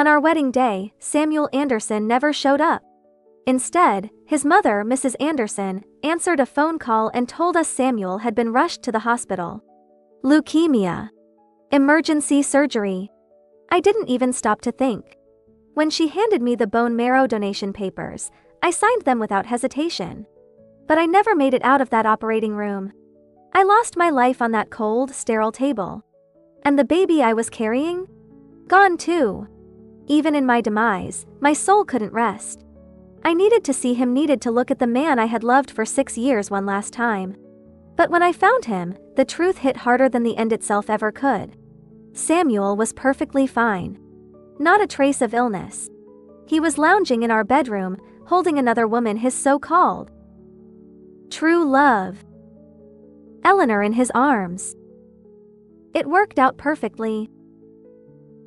On our wedding day, Samuel Anderson never showed up. Instead, his mother, Mrs. Anderson, answered a phone call and told us Samuel had been rushed to the hospital. Leukemia. Emergency surgery. I didn't even stop to think. When she handed me the bone marrow donation papers, I signed them without hesitation. But I never made it out of that operating room. I lost my life on that cold, sterile table. And the baby I was carrying? Gone too. Even in my demise, my soul couldn't rest. I needed to see him, needed to look at the man I had loved for 6 years one last time. But when I found him, the truth hit harder than the end itself ever could. Samuel was perfectly fine. Not a trace of illness. He was lounging in our bedroom, holding another woman, his so-called true love, Eleanor, in his arms. It worked out perfectly.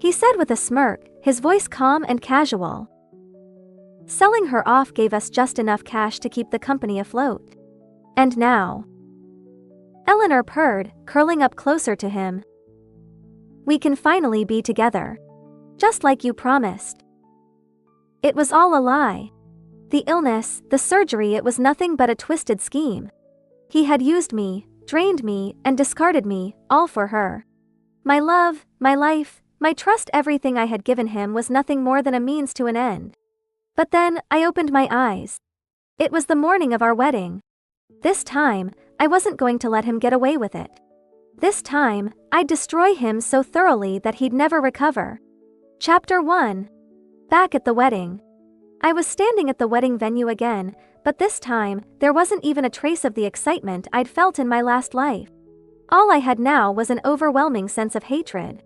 He said with a smirk, his voice calm and casual. Selling her off gave us just enough cash to keep the company afloat. And now, Eleanor purred, curling up closer to him. We can finally be together. Just like you promised. It was all a lie. The illness, the surgery, it was nothing but a twisted scheme. He had used me, drained me, and discarded me, all for her. My love, my life, my trust, everything I had given him was nothing more than a means to an end. But then, I opened my eyes. It was the morning of our wedding. This time, I wasn't going to let him get away with it. This time, I'd destroy him so thoroughly that he'd never recover. Chapter 1. Back at the wedding. I was standing at the wedding venue again, but this time, there wasn't even a trace of the excitement I'd felt in my last life. All I had now was an overwhelming sense of hatred.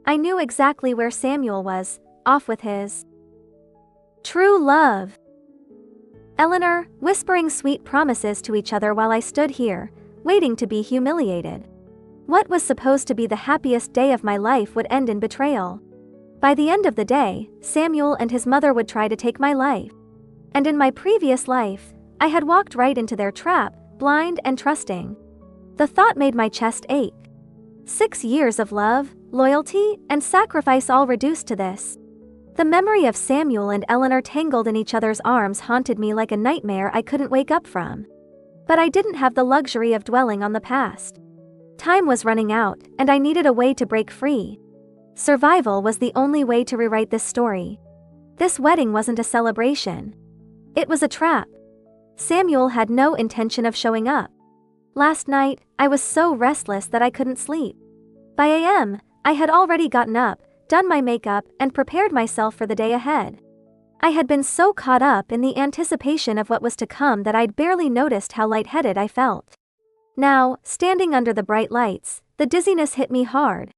I knew exactly where Samuel was, off with his true love. Eleanor, whispering sweet promises to each other while I stood here, waiting to be humiliated. What was supposed to be the happiest day of my life would end in betrayal. By the end of the day, Samuel and his mother would try to take my life. And in my previous life, I had walked right into their trap, blind and trusting. The thought made my chest ache. 6 years of love, loyalty, and sacrifice all reduced to this. The memory of Samuel and Eleanor tangled in each other's arms haunted me like a nightmare I couldn't wake up from. But I didn't have the luxury of dwelling on the past. Time was running out, and I needed a way to break free. Survival was the only way to rewrite this story. This wedding wasn't a celebration. It was a trap. Samuel had no intention of showing up. Last night, I was so restless that I couldn't sleep. By a.m., I had already gotten up, done my makeup, and prepared myself for the day ahead. I had been so caught up in the anticipation of what was to come that I'd barely noticed how lightheaded I felt. Now, standing under the bright lights, the dizziness hit me hard.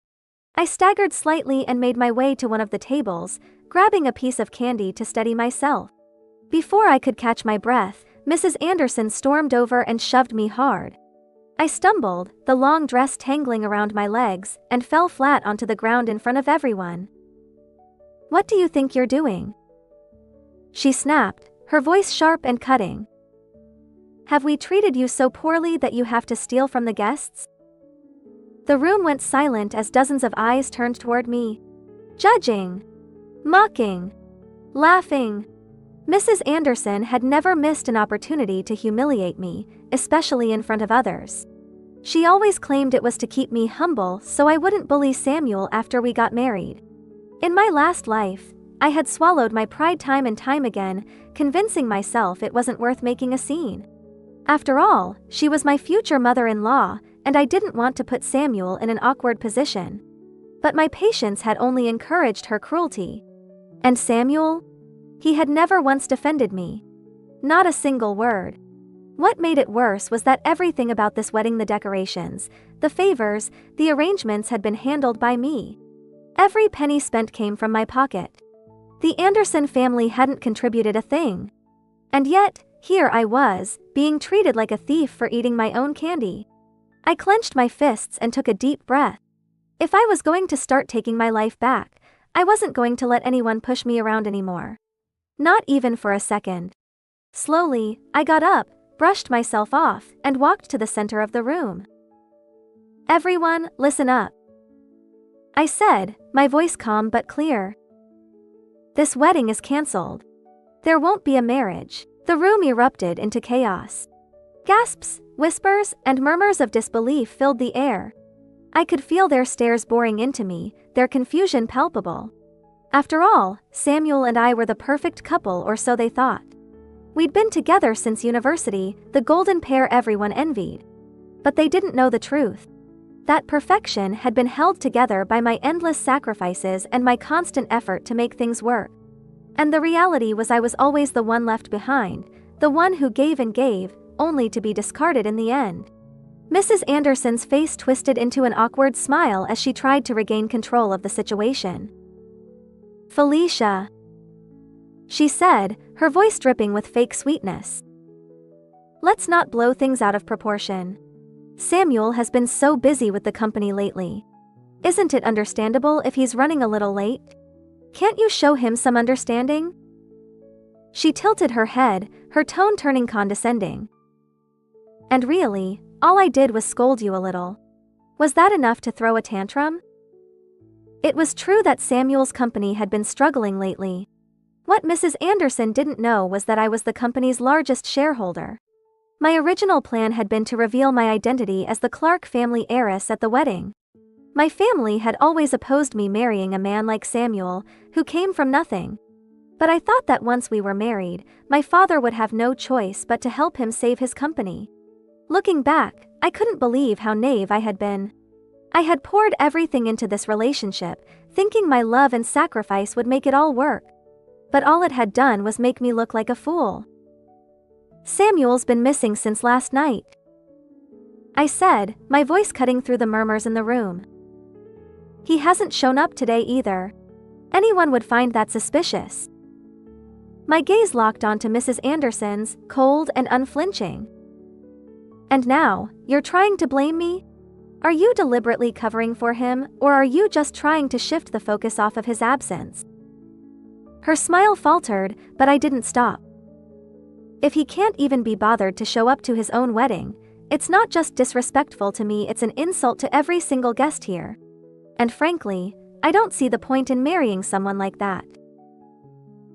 I staggered slightly and made my way to one of the tables, grabbing a piece of candy to steady myself. Before I could catch my breath, Mrs. Anderson stormed over and shoved me hard. I stumbled, the long dress tangling around my legs, and fell flat onto the ground in front of everyone. "What do you think you're doing?" she snapped, her voice sharp and cutting. "Have we treated you so poorly that you have to steal from the guests?" The room went silent as dozens of eyes turned toward me. Judging. Mocking. Laughing. Mrs. Anderson had never missed an opportunity to humiliate me, especially in front of others. She always claimed it was to keep me humble so I wouldn't bully Samuel after we got married. In my last life, I had swallowed my pride time and time again, convincing myself it wasn't worth making a scene. After all, she was my future mother-in-law, and I didn't want to put Samuel in an awkward position. But my patience had only encouraged her cruelty. And Samuel? He had never once defended me. Not a single word. What made it worse was that everything about this wedding, the decorations, the favors, the arrangements, had been handled by me. Every penny spent came from my pocket. The Anderson family hadn't contributed a thing. And yet, here I was, being treated like a thief for eating my own candy. I clenched my fists and took a deep breath. If I was going to start taking my life back, I wasn't going to let anyone push me around anymore. Not even for a second. Slowly, I got up, brushed myself off, and walked to the center of the room. "Everyone, listen up," I said, my voice calm but clear. This wedding is cancelled. There won't be a marriage." The room erupted into chaos. Gasps, whispers, and murmurs of disbelief filled the air. I could feel their stares boring into me, their confusion palpable. After all, Samuel and I were the perfect couple, or so they thought. We'd been together since university, the golden pair everyone envied. But they didn't know the truth. That perfection had been held together by my endless sacrifices and my constant effort to make things work. And the reality was I was always the one left behind, the one who gave and gave, only to be discarded in the end. Mrs. Anderson's face twisted into an awkward smile as she tried to regain control of the situation. "Felicia," she said, her voice dripping with fake sweetness. "Let's not blow things out of proportion. Samuel has been so busy with the company lately. Isn't it understandable if he's running a little late? Can't you show him some understanding?" She tilted her head, her tone turning condescending. "And really, all I did was scold you a little. Was that enough to throw a tantrum?" It was true that Samuel's company had been struggling lately. What Mrs. Anderson didn't know was that I was the company's largest shareholder. My original plan had been to reveal my identity as the Clark family heiress at the wedding. My family had always opposed me marrying a man like Samuel, who came from nothing. But I thought that once we were married, my father would have no choice but to help him save his company. Looking back, I couldn't believe how naive I had been. I had poured everything into this relationship, thinking my love and sacrifice would make it all work. But all it had done was make me look like a fool. "Samuel's been missing since last night," I said, my voice cutting through the murmurs in the room. "He hasn't shown up today either. Anyone would find that suspicious." My gaze locked onto Mrs. Anderson's, cold and unflinching. "And now, you're trying to blame me? Are you deliberately covering for him, or are you just trying to shift the focus off of his absence?" Her smile faltered, but I didn't stop. If he can't even be bothered to show up to his own wedding, it's not just disrespectful to me, it's an insult to every single guest here. And frankly, I don't see the point in marrying someone like that.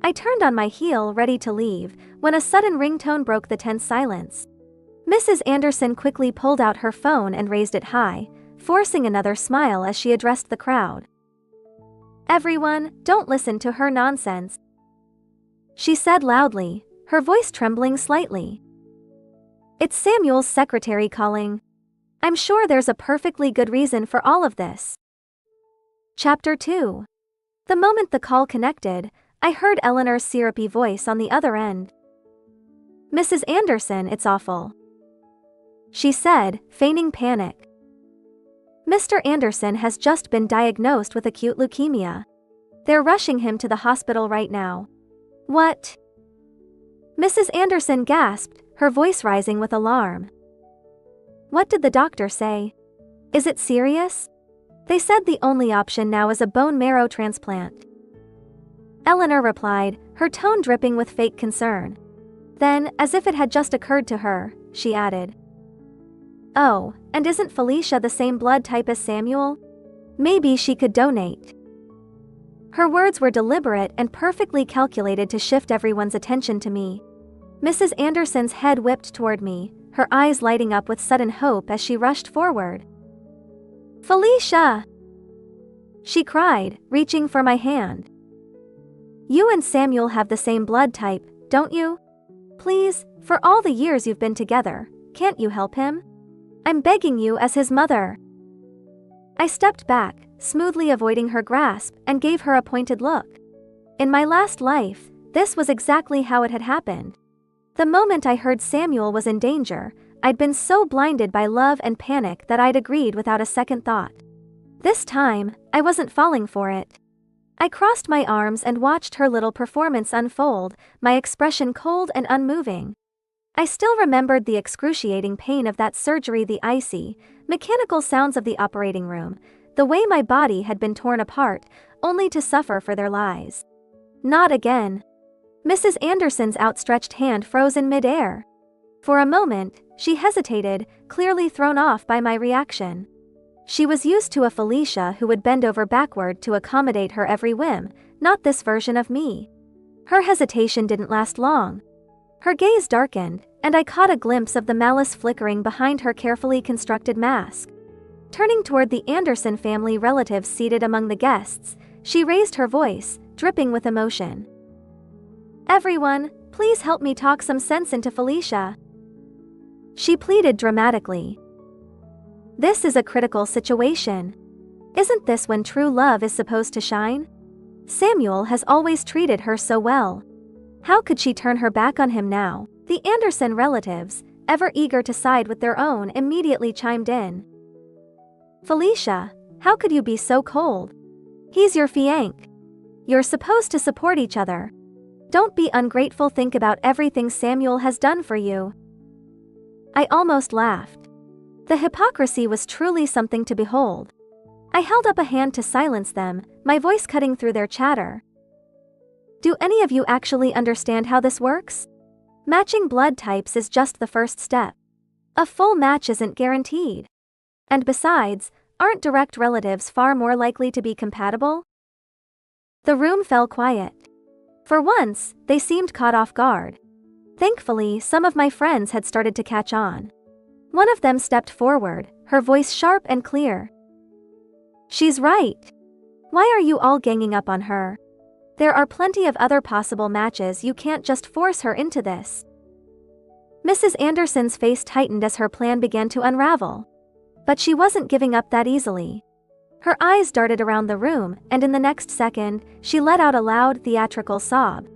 I turned on my heel, ready to leave, when a sudden ringtone broke the tense silence. Mrs. Anderson quickly pulled out her phone and raised it high, forcing another smile as she addressed the crowd. "Everyone, don't listen to her nonsense," she said loudly, her voice trembling slightly. "It's Samuel's secretary calling. I'm sure there's a perfectly good reason for all of this." Chapter 2. The moment the call connected, I heard Eleanor's syrupy voice on the other end. "Mrs. Anderson, it's awful," she said, feigning panic. "Mr. Anderson has just been diagnosed with acute leukemia. They're rushing him to the hospital right now." "What?" Mrs. Anderson gasped, her voice rising with alarm. "What did the doctor say? Is it serious?" "They said the only option now is a bone marrow transplant," Eleanor replied, her tone dripping with fake concern. Then, as if it had just occurred to her, she added, "Oh, and isn't Felicia the same blood type as Samuel? Maybe she could donate." Her words were deliberate and perfectly calculated to shift everyone's attention to me. Mrs. Anderson's head whipped toward me, her eyes lighting up with sudden hope as she rushed forward. "Felicia!" she cried, reaching for my hand. "You and Samuel have the same blood type, don't you? Please, for all the years you've been together, can't you help him? I'm begging you as his mother." I stepped back, smoothly avoiding her grasp, and gave her a pointed look. In my last life, this was exactly how it had happened. The moment I heard Samuel was in danger, I'd been so blinded by love and panic that I'd agreed without a second thought. This time, I wasn't falling for it. I crossed my arms and watched her little performance unfold, my expression cold and unmoving. I still remembered the excruciating pain of that surgery, the icy, mechanical sounds of the operating room, the way my body had been torn apart, only to suffer for their lies. Not again. Mrs. Anderson's outstretched hand froze in midair. For a moment, she hesitated, clearly thrown off by my reaction. She was used to a Felicia who would bend over backward to accommodate her every whim, not this version of me. Her hesitation didn't last long. Her gaze darkened, and I caught a glimpse of the malice flickering behind her carefully constructed mask. Turning toward the Anderson family relatives seated among the guests, she raised her voice, dripping with emotion. "Everyone, please help me talk some sense into Felicia," she pleaded dramatically. "This is a critical situation. Isn't this when true love is supposed to shine? Samuel has always treated her so well. How could she turn her back on him now?" The Anderson relatives, ever eager to side with their own, immediately chimed in. "Felicia, how could you be so cold? He's your fiancé. You're supposed to support each other. Don't be ungrateful, think about everything Samuel has done for you." I almost laughed. The hypocrisy was truly something to behold. I held up a hand to silence them, my voice cutting through their chatter. "Do any of you actually understand how this works? Matching blood types is just the first step. A full match isn't guaranteed. And besides, aren't direct relatives far more likely to be compatible?" The room fell quiet. For once, they seemed caught off guard. Thankfully, some of my friends had started to catch on. One of them stepped forward, her voice sharp and clear. "She's right. Why are you all ganging up on her? There are plenty of other possible matches, you can't just force her into this." Mrs. Anderson's face tightened as her plan began to unravel. But she wasn't giving up that easily. Her eyes darted around the room, and in the next second, she let out a loud, theatrical sob.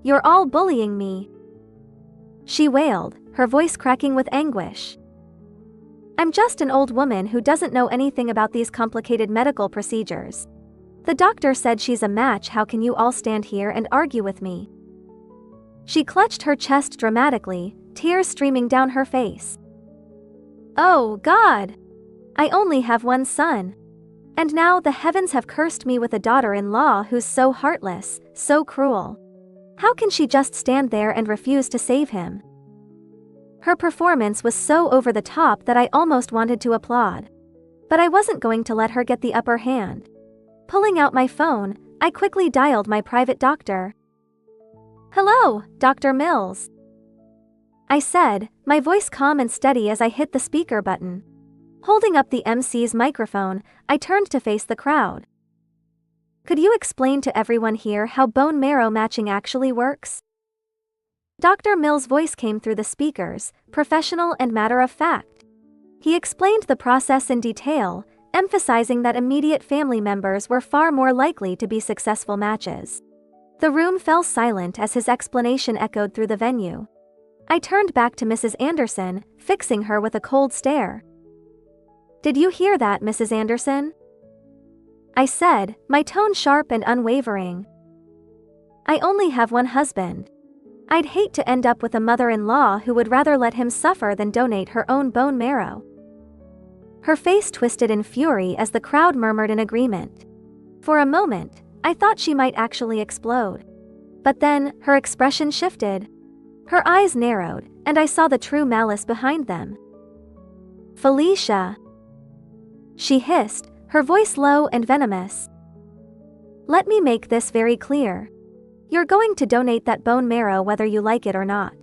"You're all bullying me," she wailed, her voice cracking with anguish. "I'm just an old woman who doesn't know anything about these complicated medical procedures. The doctor said she's a match, how can you all stand here and argue with me?" She clutched her chest dramatically, tears streaming down her face. "Oh, God! I only have one son. And now the heavens have cursed me with a daughter-in-law who's so heartless, so cruel. How can she just stand there and refuse to save him?" Her performance was so over the top that I almost wanted to applaud. But I wasn't going to let her get the upper hand. Pulling out my phone, I quickly dialed my private doctor. "Hello, Dr. Mills," I said, my voice calm and steady as I hit the speaker button. Holding up the MC's microphone, I turned to face the crowd. "Could you explain to everyone here how bone marrow matching actually works?" Dr. Mills' voice came through the speakers, professional and matter-of-fact. He explained the process in detail, emphasizing that immediate family members were far more likely to be successful matches. The room fell silent as his explanation echoed through the venue. I turned back to Mrs. Anderson, fixing her with a cold stare. "Did you hear that, Mrs. Anderson?" I said, my tone sharp and unwavering. "I only have one husband. I'd hate to end up with a mother-in-law who would rather let him suffer than donate her own bone marrow." Her face twisted in fury as the crowd murmured in agreement. For a moment, I thought she might actually explode. But then, her expression shifted. Her eyes narrowed, and I saw the true malice behind them. "Felicia," she hissed, her voice low and venomous. "Let me make this very clear. You're going to donate that bone marrow whether you like it or not."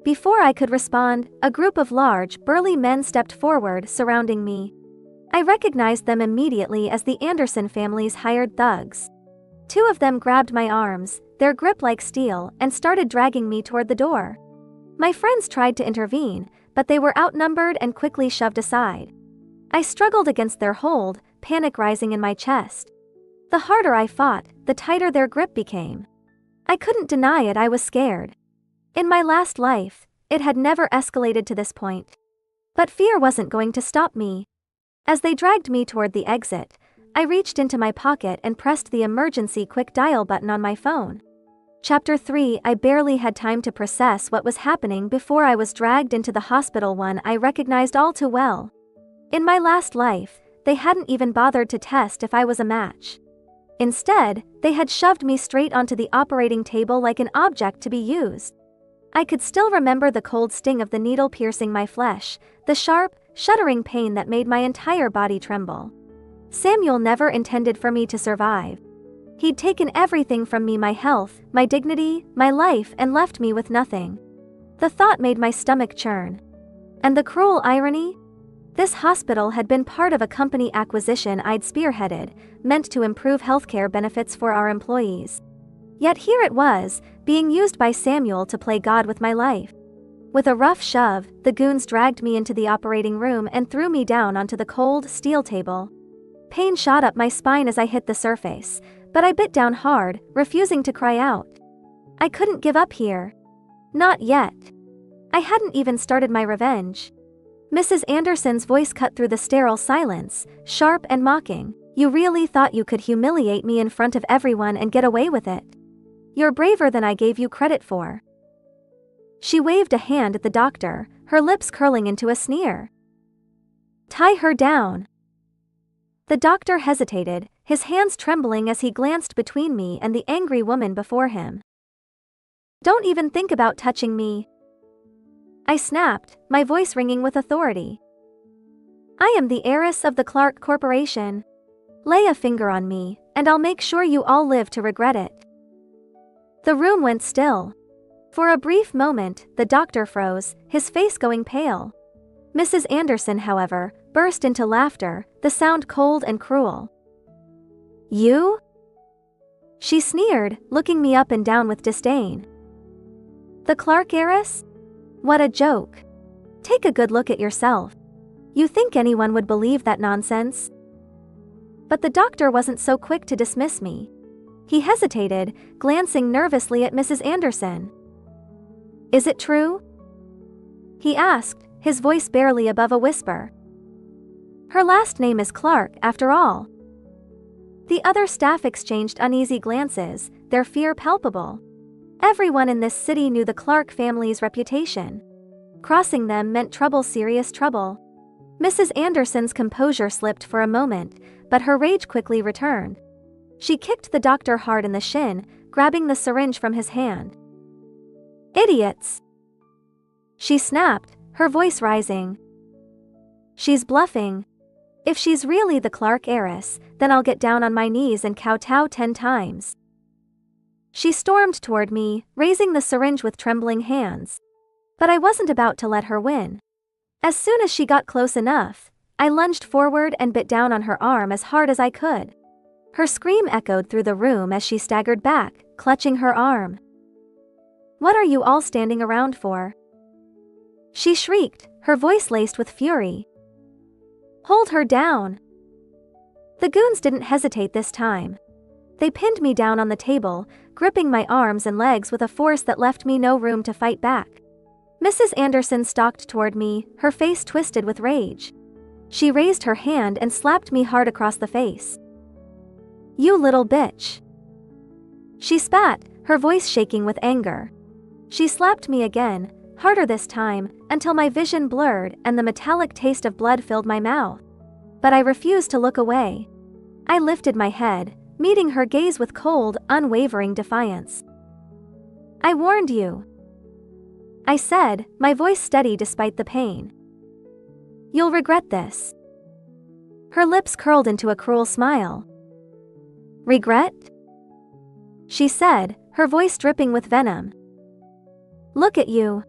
Before I could respond, a group of large, burly men stepped forward, surrounding me. I recognized them immediately as the Anderson family's hired thugs. Two of them grabbed my arms, their grip like steel, and started dragging me toward the door. My friends tried to intervene, but they were outnumbered and quickly shoved aside. I struggled against their hold, panic rising in my chest. The harder I fought, the tighter their grip became. I couldn't deny it, I was scared. In my last life, it had never escalated to this point. But fear wasn't going to stop me. As they dragged me toward the exit, I reached into my pocket and pressed the emergency quick dial button on my phone. Chapter 3. I barely had time to process what was happening before I was dragged into the hospital, one I recognized all too well. In my last life, they hadn't even bothered to test if I was a match. Instead, they had shoved me straight onto the operating table like an object to be used. I could still remember the cold sting of the needle piercing my flesh, the sharp, shuddering pain that made my entire body tremble. Samuel never intended for me to survive. He'd taken everything from me, my health, my dignity, my life, and left me with nothing. The thought made my stomach churn. And the cruel irony? This hospital had been part of a company acquisition I'd spearheaded, meant to improve healthcare benefits for our employees. Yet here it was, being used by Samuel to play God with my life. With a rough shove, the goons dragged me into the operating room and threw me down onto the cold, steel table. Pain shot up my spine as I hit the surface, but I bit down hard, refusing to cry out. I couldn't give up here. Not yet. I hadn't even started my revenge. Mrs. Anderson's voice cut through the sterile silence, sharp and mocking. You really thought you could humiliate me in front of everyone and get away with it? You're braver than I gave you credit for. She waved a hand at the doctor, her lips curling into a sneer. Tie her down. The doctor hesitated, his hands trembling as he glanced between me and the angry woman before him. Don't even think about touching me. I snapped, my voice ringing with authority. I am the heiress of the Clark Corporation. Lay a finger on me, and I'll make sure you all live to regret it. The room went still. For a brief moment, the doctor froze, his face going pale. Mrs. Anderson, however, burst into laughter, the sound cold and cruel. You? She sneered, looking me up and down with disdain. The Clark heiress? What a joke. Take a good look at yourself. You think anyone would believe that nonsense? But the doctor wasn't so quick to dismiss me. He hesitated, glancing nervously at Mrs. Anderson. Is it true? He asked, his voice barely above a whisper. Her last name is Clark, after all. The other staff exchanged uneasy glances, their fear palpable. Everyone in this city knew the Clark family's reputation. Crossing them meant trouble, serious trouble. Mrs. Anderson's composure slipped for a moment, but her rage quickly returned. She kicked the doctor hard in the shin, grabbing the syringe from his hand. Idiots! She snapped, her voice rising. She's bluffing. If she's really the Clark heiress, then I'll get down on my knees and kowtow 10 times. She stormed toward me, raising the syringe with trembling hands. But I wasn't about to let her win. As soon as she got close enough, I lunged forward and bit down on her arm as hard as I could. Her scream echoed through the room as she staggered back, clutching her arm. What are you all standing around for? She shrieked, her voice laced with fury. Hold her down. The goons didn't hesitate this time. They pinned me down on the table, gripping my arms and legs with a force that left me no room to fight back. Mrs. Anderson stalked toward me, her face twisted with rage. She raised her hand and slapped me hard across the face. You little bitch. She spat, her voice shaking with anger. She slapped me again, harder this time, until my vision blurred and the metallic taste of blood filled my mouth. But I refused to look away. I lifted my head, meeting her gaze with cold, unwavering defiance. I warned you. I said, my voice steady despite the pain. You'll regret this. Her lips curled into a cruel smile. Regret? She said, her voice dripping with venom. Look at you.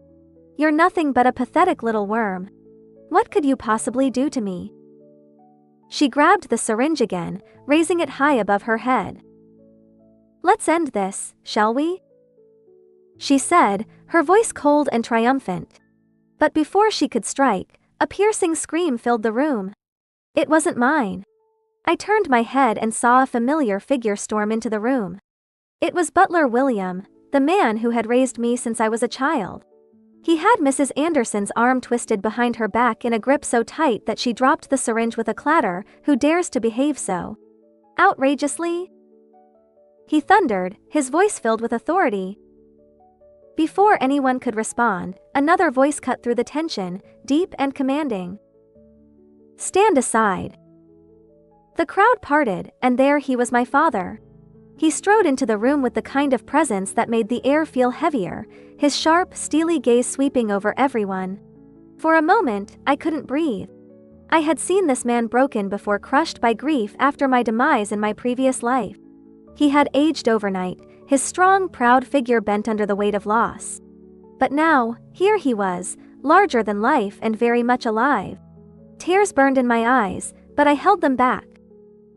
You're nothing but a pathetic little worm. What could you possibly do to me? She grabbed the syringe again, raising it high above her head. Let's end this, shall we? She said, her voice cold and triumphant. But before she could strike, a piercing scream filled the room. It wasn't mine. I turned my head and saw a familiar figure storm into the room. It was Butler William, the man who had raised me since I was a child. He had Mrs. Anderson's arm twisted behind her back in a grip so tight that she dropped the syringe with a clatter. Who dares to behave so outrageously? He thundered, his voice filled with authority. Before anyone could respond, another voice cut through the tension, deep and commanding. Stand aside. The crowd parted, and there he was, my father. He strode into the room with the kind of presence that made the air feel heavier, his sharp, steely gaze sweeping over everyone. For a moment, I couldn't breathe. I had seen this man broken before, crushed by grief after my demise in my previous life. He had aged overnight, his strong, proud figure bent under the weight of loss. But now, here he was, larger than life and very much alive. Tears burned in my eyes, but I held them back.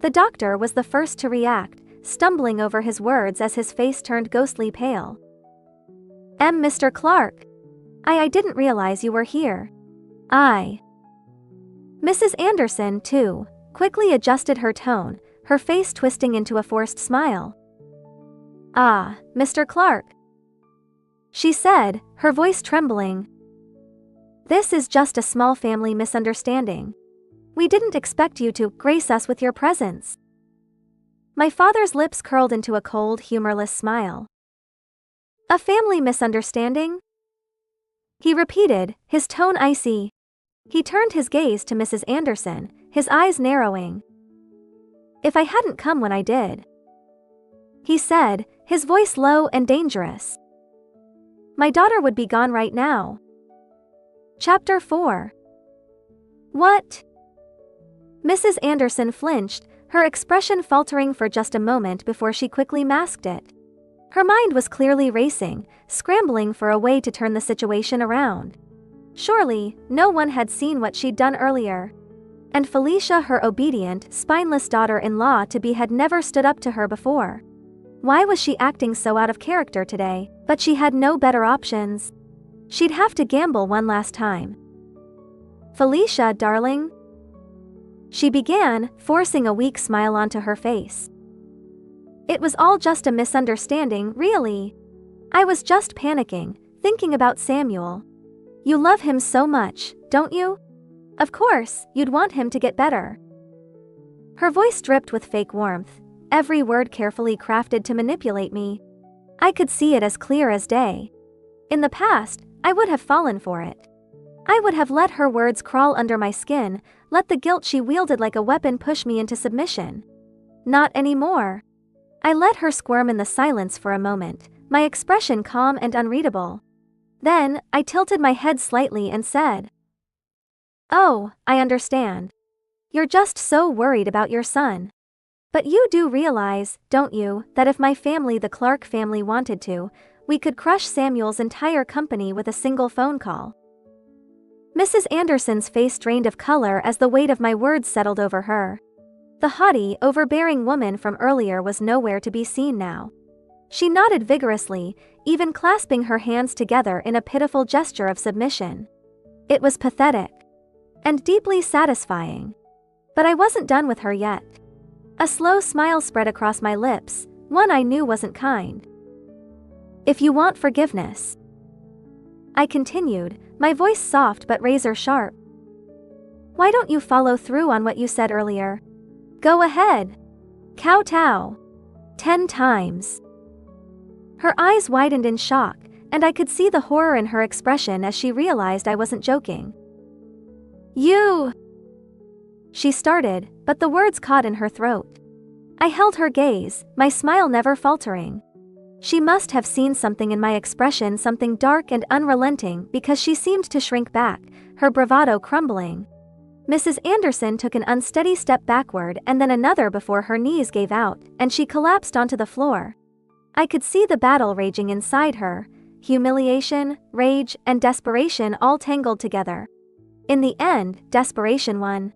The doctor was the first to react, stumbling over his words as his face turned ghostly pale. Mr. Clark. I didn't realize you were here. Mrs. Anderson, too, quickly adjusted her tone, her face twisting into a forced smile. Mr. Clark, she said, her voice trembling. This is just a small family misunderstanding. We didn't expect you to grace us with your presence. My father's lips curled into a cold, humorless smile. A family misunderstanding? He repeated, his tone icy. He turned his gaze to Mrs. Anderson, his eyes narrowing. If I hadn't come when I did, he said, his voice low and dangerous, my daughter would be gone right now. Chapter 4. What? Mrs. Anderson flinched, her expression faltering for just a moment before she quickly masked it. Her mind was clearly racing, scrambling for a way to turn the situation around. Surely, no one had seen what she'd done earlier. And Felicia, her obedient, spineless daughter-in-law to be, had never stood up to her before. Why was she acting so out of character today? But she had no better options. She'd have to gamble one last time. Felicia, darling, she began, forcing a weak smile onto her face. It was all just a misunderstanding, really. I was just panicking, thinking about Samuel. You love him so much, don't you? Of course, you'd want him to get better. Her voice dripped with fake warmth, every word carefully crafted to manipulate me. I could see it as clear as day. In the past, I would have fallen for it. I would have let her words crawl under my skin, let the guilt she wielded like a weapon push me into submission. Not anymore. I let her squirm in the silence for a moment, my expression calm and unreadable. Then, I tilted my head slightly and said, "Oh, I understand. You're just so worried about your son. But you do realize, don't you, that if my family, the Clark family, wanted to, we could crush Samuel's entire company with a single phone call?" Mrs. Anderson's face drained of color as the weight of my words settled over her. The haughty, overbearing woman from earlier was nowhere to be seen now. She nodded vigorously, even clasping her hands together in a pitiful gesture of submission. It was pathetic. And deeply satisfying. But I wasn't done with her yet. A slow smile spread across my lips, one I knew wasn't kind. "If you want forgiveness," I continued, my voice soft but razor sharp, "why don't you follow through on what you said earlier? Go ahead. Kowtow. 10 times. Her eyes widened in shock, and I could see the horror in her expression as she realized I wasn't joking. "You..." she started, but the words caught in her throat. I held her gaze, my smile never faltering. She must have seen something in my expression, something dark and unrelenting, because she seemed to shrink back, her bravado crumbling. Mrs. Anderson took an unsteady step backward and then another before her knees gave out, and she collapsed onto the floor. I could see the battle raging inside her, humiliation, rage, and desperation all tangled together. In the end, desperation won.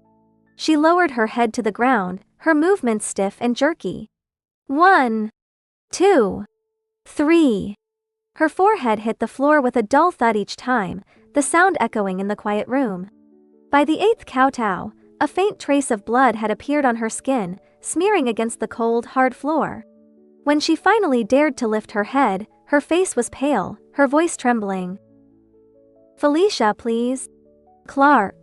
She lowered her head to the ground, her movements stiff and jerky. 1, 2, 3. Her forehead hit the floor with a dull thud each time, the sound echoing in the quiet room. By the 8th kowtow, a faint trace of blood had appeared on her skin, smearing against the cold, hard floor. When she finally dared to lift her head, her face was pale, her voice trembling. "Felicia, please." "Clark."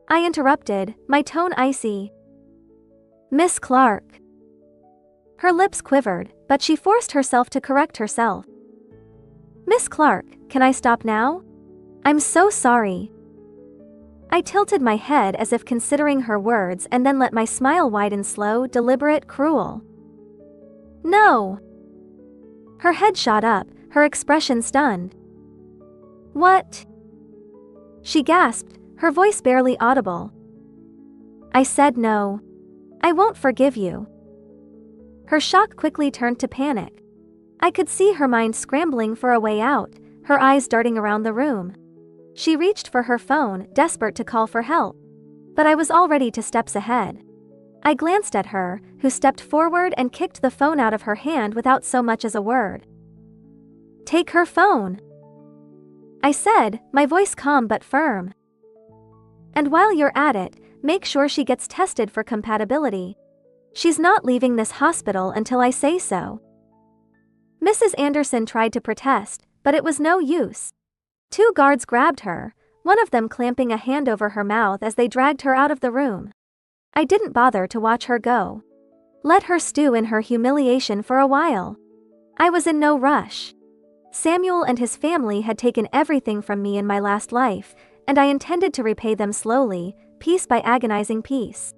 I interrupted, my tone icy. "Miss Clark." Her lips quivered, but she forced herself to correct herself. "Miss Clark, can I stop now? I'm so sorry." I tilted my head as if considering her words and then let my smile widen, slow, deliberate, cruel. "No." Her head shot up, her expression stunned. "What?" she gasped, her voice barely audible. I said no. I won't forgive you. Her shock quickly turned to panic. I could see her mind scrambling for a way out, her eyes darting around the room. She reached for her phone, desperate to call for help. But I was already 2 steps ahead. I glanced at her, who stepped forward and kicked the phone out of her hand without so much as a word. Take her phone, I said, my voice calm but firm. And while you're at it, make sure she gets tested for compatibility. She's not leaving this hospital until I say so. Mrs. Anderson tried to protest, but it was no use. 2 guards grabbed her, one of them clamping a hand over her mouth as they dragged her out of the room. I didn't bother to watch her go. Let her stew in her humiliation for a while. I was in no rush. Samuel and his family had taken everything from me in my last life, and I intended to repay them slowly, piece by agonizing piece.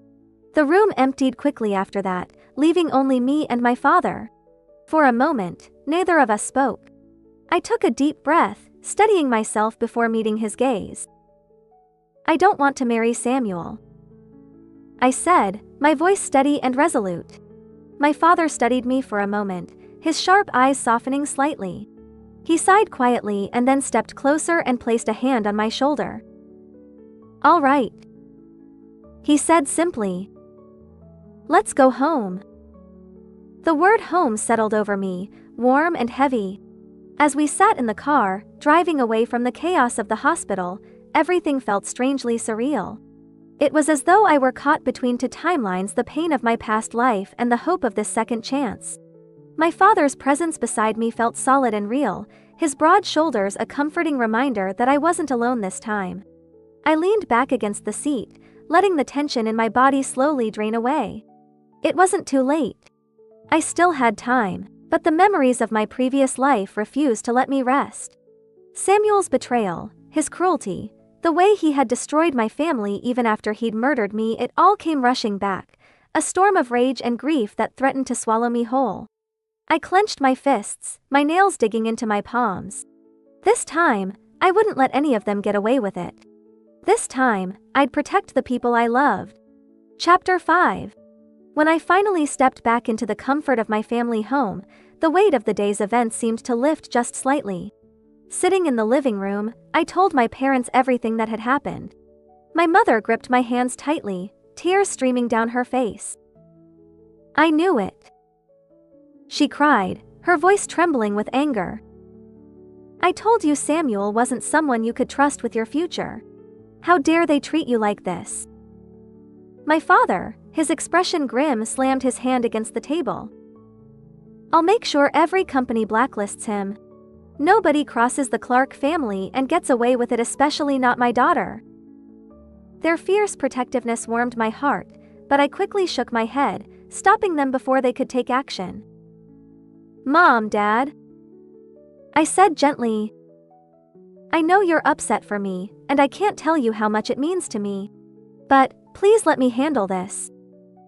The room emptied quickly after that, leaving only me and my father. For a moment, neither of us spoke. I took a deep breath, steadying myself before meeting his gaze. I don't want to marry Samuel, I said, my voice steady and resolute. My father studied me for a moment, his sharp eyes softening slightly. He sighed quietly and then stepped closer and placed a hand on my shoulder. All right, he said simply. Let's go home. The word home settled over me, warm and heavy. As we sat in the car, driving away from the chaos of the hospital, everything felt strangely surreal. It was as though I were caught between 2 timelines, the pain of my past life and the hope of this second chance. My father's presence beside me felt solid and real, his broad shoulders a comforting reminder that I wasn't alone this time. I leaned back against the seat, letting the tension in my body slowly drain away. It wasn't too late. I still had time, but the memories of my previous life refused to let me rest. Samuel's betrayal, his cruelty, the way he had destroyed my family even after he'd murdered me, it all came rushing back, a storm of rage and grief that threatened to swallow me whole. I clenched my fists, my nails digging into my palms. This time, I wouldn't let any of them get away with it. This time, I'd protect the people I loved. Chapter 5. When I finally stepped back into the comfort of my family home, the weight of the day's events seemed to lift just slightly. Sitting in the living room, I told my parents everything that had happened. My mother gripped my hands tightly, tears streaming down her face. I knew it, she cried, her voice trembling with anger. I told you Samuel wasn't someone you could trust with your future. How dare they treat you like this? My father, his expression grim, slammed his hand against the table. I'll make sure every company blacklists him. Nobody crosses the Clark family and gets away with it, especially not my daughter. Their fierce protectiveness warmed my heart, but I quickly shook my head, stopping them before they could take action. Mom, Dad, I said gently. I know you're upset for me, and I can't tell you how much it means to me. But, please let me handle this.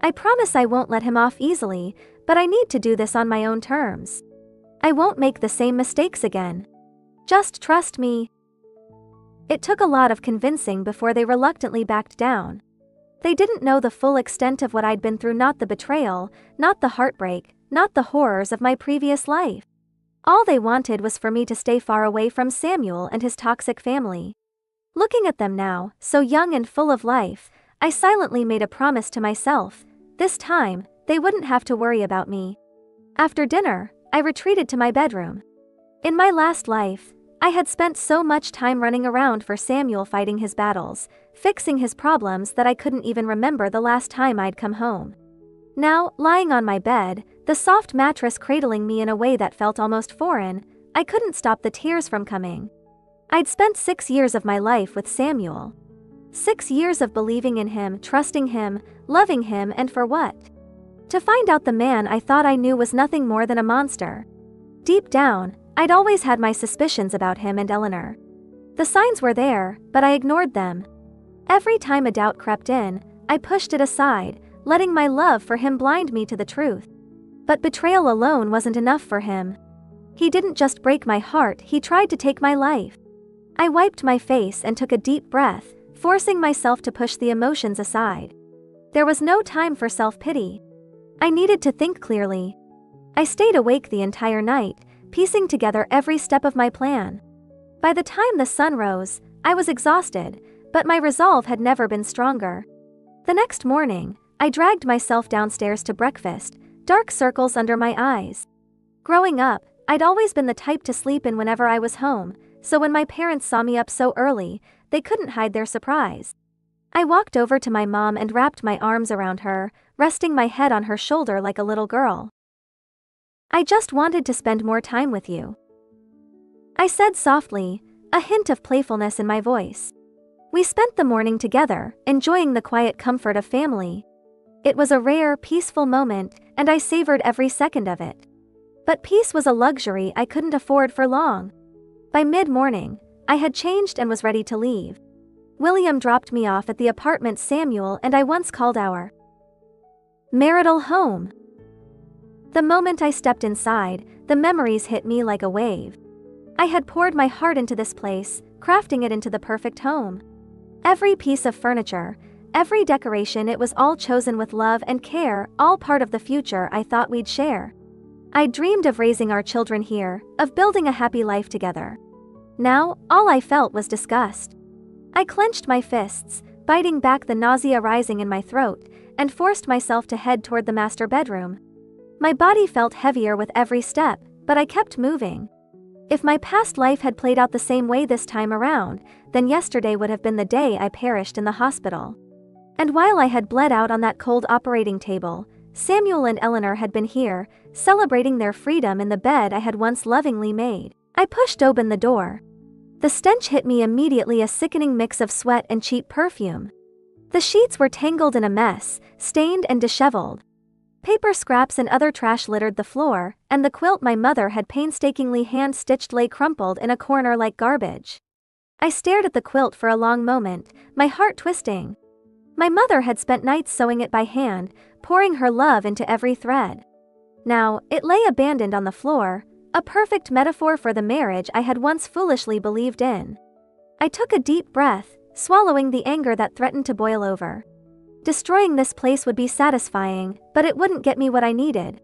I promise I won't let him off easily, but I need to do this on my own terms. I won't make the same mistakes again. Just trust me. It took a lot of convincing before they reluctantly backed down. They didn't know the full extent of what I'd been through, not the betrayal, not the heartbreak, not the horrors of my previous life. All they wanted was for me to stay far away from Samuel and his toxic family. Looking at them now, so young and full of life, I silently made a promise to myself. This time, they wouldn't have to worry about me. After dinner, I retreated to my bedroom. In my last life, I had spent so much time running around for Samuel, fighting his battles, fixing his problems, that I couldn't even remember the last time I'd come home. Now, lying on my bed, the soft mattress cradling me in a way that felt almost foreign, I couldn't stop the tears from coming. I'd spent 6 years of my life with Samuel. 6 years of believing in him, trusting him, loving him, and for what? To find out the man I thought I knew was nothing more than a monster. Deep down, I'd always had my suspicions about him and Eleanor. The signs were there, but I ignored them. Every time a doubt crept in, I pushed it aside, letting my love for him blind me to the truth. But betrayal alone wasn't enough for him. He didn't just break my heart, he tried to take my life. I wiped my face and took a deep breath, forcing myself to push the emotions aside. There was no time for self-pity. I needed to think clearly. I stayed awake the entire night, piecing together every step of my plan. By the time the sun rose, I was exhausted, but my resolve had never been stronger. The next morning, I dragged myself downstairs to breakfast, dark circles under my eyes. Growing up, I'd always been the type to sleep in whenever I was home, so when my parents saw me up so early, they couldn't hide their surprise. I walked over to my mom and wrapped my arms around her, resting my head on her shoulder like a little girl. "I just wanted to spend more time with you," I said softly, a hint of playfulness in my voice. We spent the morning together, enjoying the quiet comfort of family. It was a rare, peaceful moment, and I savored every second of it. But peace was a luxury I couldn't afford for long. By mid-morning, I had changed and was ready to leave. William dropped me off at the apartment Samuel and I once called our marital home. The moment I stepped inside, the memories hit me like a wave. I had poured my heart into this place, crafting it into the perfect home. Every piece of furniture, every decoration, it was all chosen with love and care, all part of the future I thought we'd share. I dreamed of raising our children here, of building a happy life together. Now, all I felt was disgust. I clenched my fists, biting back the nausea rising in my throat, and forced myself to head toward the master bedroom. My body felt heavier with every step, but I kept moving. If my past life had played out the same way this time around, then yesterday would have been the day I perished in the hospital. And while I had bled out on that cold operating table, Samuel and Eleanor had been here, celebrating their freedom in the bed I had once lovingly made. I pushed open the door. The stench hit me immediately, a sickening mix of sweat and cheap perfume. The sheets were tangled in a mess, stained and disheveled. Paper scraps and other trash littered the floor, and the quilt my mother had painstakingly hand-stitched lay crumpled in a corner like garbage. I stared at the quilt for a long moment, my heart twisting. My mother had spent nights sewing it by hand, pouring her love into every thread. Now, it lay abandoned on the floor, a perfect metaphor for the marriage I had once foolishly believed in. I took a deep breath, swallowing the anger that threatened to boil over. Destroying this place would be satisfying, but it wouldn't get me what I needed.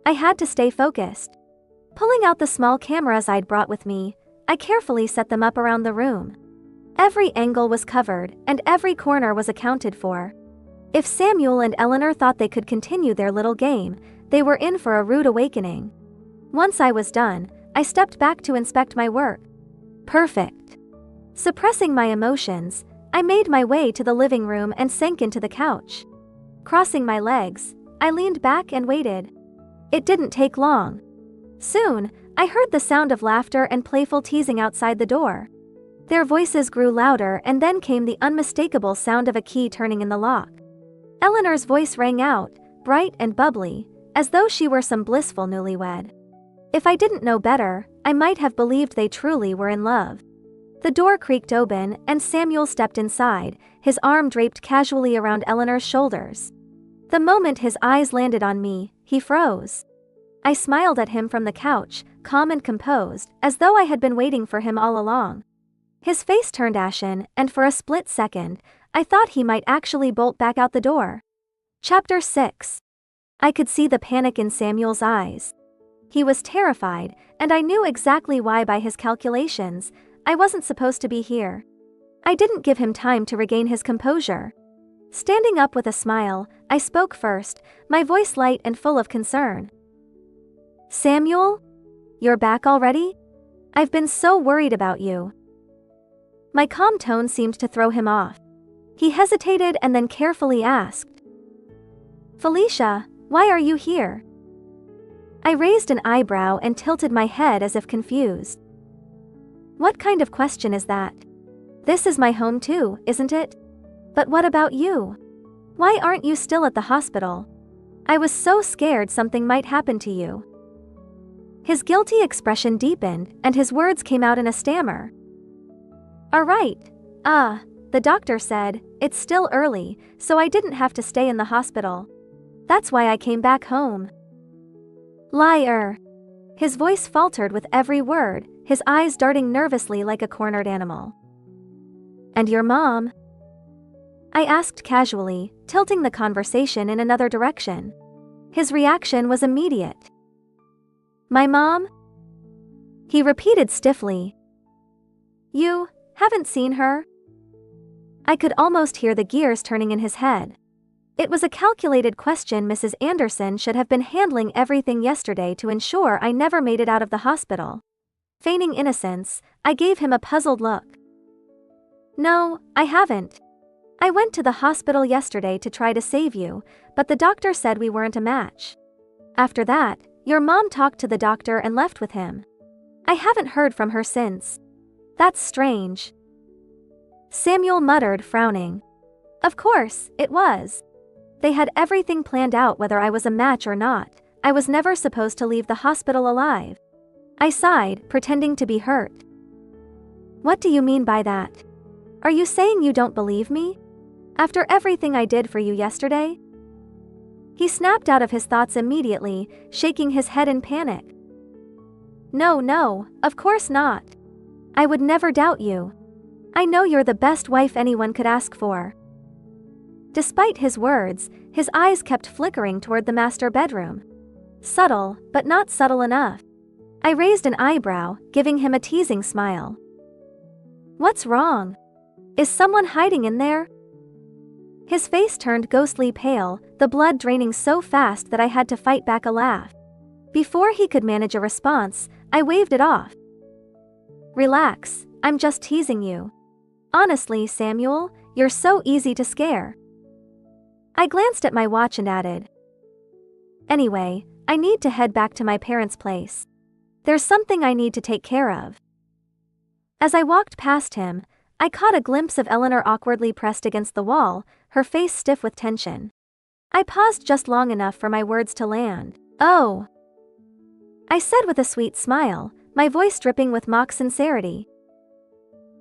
I had to stay focused. Pulling out the small cameras I'd brought with me, I carefully set them up around the room. Every angle was covered, and every corner was accounted for. If Samuel and Eleanor thought they could continue their little game, they were in for a rude awakening. Once I was done, I stepped back to inspect my work. Perfect. Suppressing my emotions, I made my way to the living room and sank into the couch. Crossing my legs, I leaned back and waited. It didn't take long. Soon, I heard the sound of laughter and playful teasing outside the door. Their voices grew louder, and then came the unmistakable sound of a key turning in the lock. Eleanor's voice rang out, bright and bubbly, as though she were some blissful newlywed. If I didn't know better, I might have believed they truly were in love. The door creaked open, and Samuel stepped inside, his arm draped casually around Eleanor's shoulders. The moment his eyes landed on me, he froze. I smiled at him from the couch, calm and composed, as though I had been waiting for him all along. His face turned ashen, and for a split second, I thought he might actually bolt back out the door. Chapter 6. I could see the panic in Samuel's eyes. He was terrified, and I knew exactly why. By his calculations, I wasn't supposed to be here. I didn't give him time to regain his composure. Standing up with a smile, I spoke first, my voice light and full of concern. "Samuel? You're back already? I've been so worried about you." My calm tone seemed to throw him off. He hesitated and then carefully asked, "Felicia, why are you here?" I raised an eyebrow and tilted my head as if confused. "What kind of question is that? This is my home too, isn't it? But what about you? Why aren't you still at the hospital? I was so scared something might happen to you." His guilty expression deepened, and his words came out in a stammer. "All right. The doctor said, it's still early, so I didn't have to stay in the hospital. That's why I came back home." "Liar." His voice faltered with every word, his eyes darting nervously like a cornered animal. "And your mom? I asked casually, tilting the conversation in another direction. His reaction was immediate. My mom? He repeated stiffly. You haven't seen her? I could almost hear the gears turning in his head. It was a calculated question. Mrs. Anderson should have been handling everything yesterday to ensure I never made it out of the hospital. Feigning innocence, I gave him a puzzled look. No, I haven't. I went to the hospital yesterday to try to save you, but the doctor said we weren't a match. After that, your mom talked to the doctor and left with him. I haven't heard from her since. That's strange. Samuel muttered, frowning. Of course, it was. They had everything planned out whether I was a match or not. I was never supposed to leave the hospital alive. I sighed, pretending to be hurt. What do you mean by that? Are you saying you don't believe me? After everything I did for you yesterday? He snapped out of his thoughts immediately, shaking his head in panic. No, of course not. I would never doubt you. I know you're the best wife anyone could ask for. Despite his words, his eyes kept flickering toward the master bedroom. Subtle, but not subtle enough. I raised an eyebrow, giving him a teasing smile. What's wrong? Is someone hiding in there? His face turned ghostly pale, the blood draining so fast that I had to fight back a laugh. Before he could manage a response, I waved it off. Relax, I'm just teasing you. Honestly, Samuel, you're so easy to scare. I glanced at my watch and added. Anyway, I need to head back to my parents' place. There's something I need to take care of. As I walked past him, I caught a glimpse of Eleanor awkwardly pressed against the wall, her face stiff with tension. I paused just long enough for my words to land. Oh, I said with a sweet smile, my voice dripping with mock sincerity.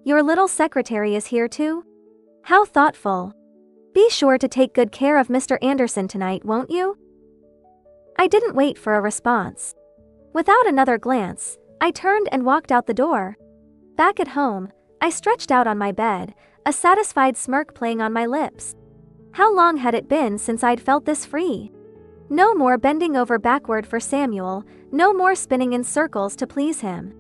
Your little secretary is here too? How thoughtful. Be sure to take good care of Mr. Anderson tonight, won't you? I didn't wait for a response. Without another glance, I turned and walked out the door. Back at home, I stretched out on my bed, a satisfied smirk playing on my lips. How long had it been since I'd felt this free? No more bending over backward for Samuel, no more spinning in circles to please him.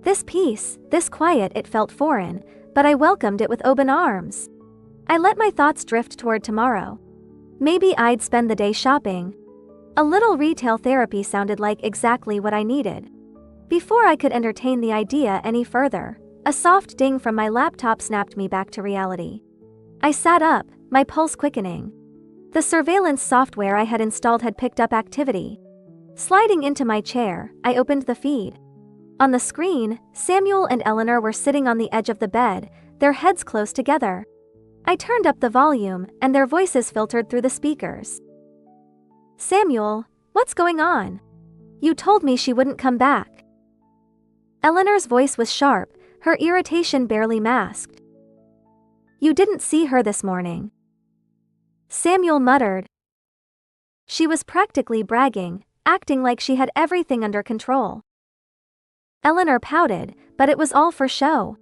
This peace, this quiet, it felt foreign, but I welcomed it with open arms. I let my thoughts drift toward tomorrow. Maybe I'd spend the day shopping. A little retail therapy sounded like exactly what I needed. Before I could entertain the idea any further, a soft ding from my laptop snapped me back to reality. I sat up, my pulse quickening. The surveillance software I had installed had picked up activity. Sliding into my chair, I opened the feed. On the screen, Samuel and Eleanor were sitting on the edge of the bed, their heads close together. I turned up the volume, and their voices filtered through the speakers. Samuel, what's going on? You told me she wouldn't come back. Eleanor's voice was sharp, her irritation barely masked. You didn't see her this morning. Samuel muttered. She was practically bragging, acting like she had everything under control. Eleanor pouted, but it was all for show.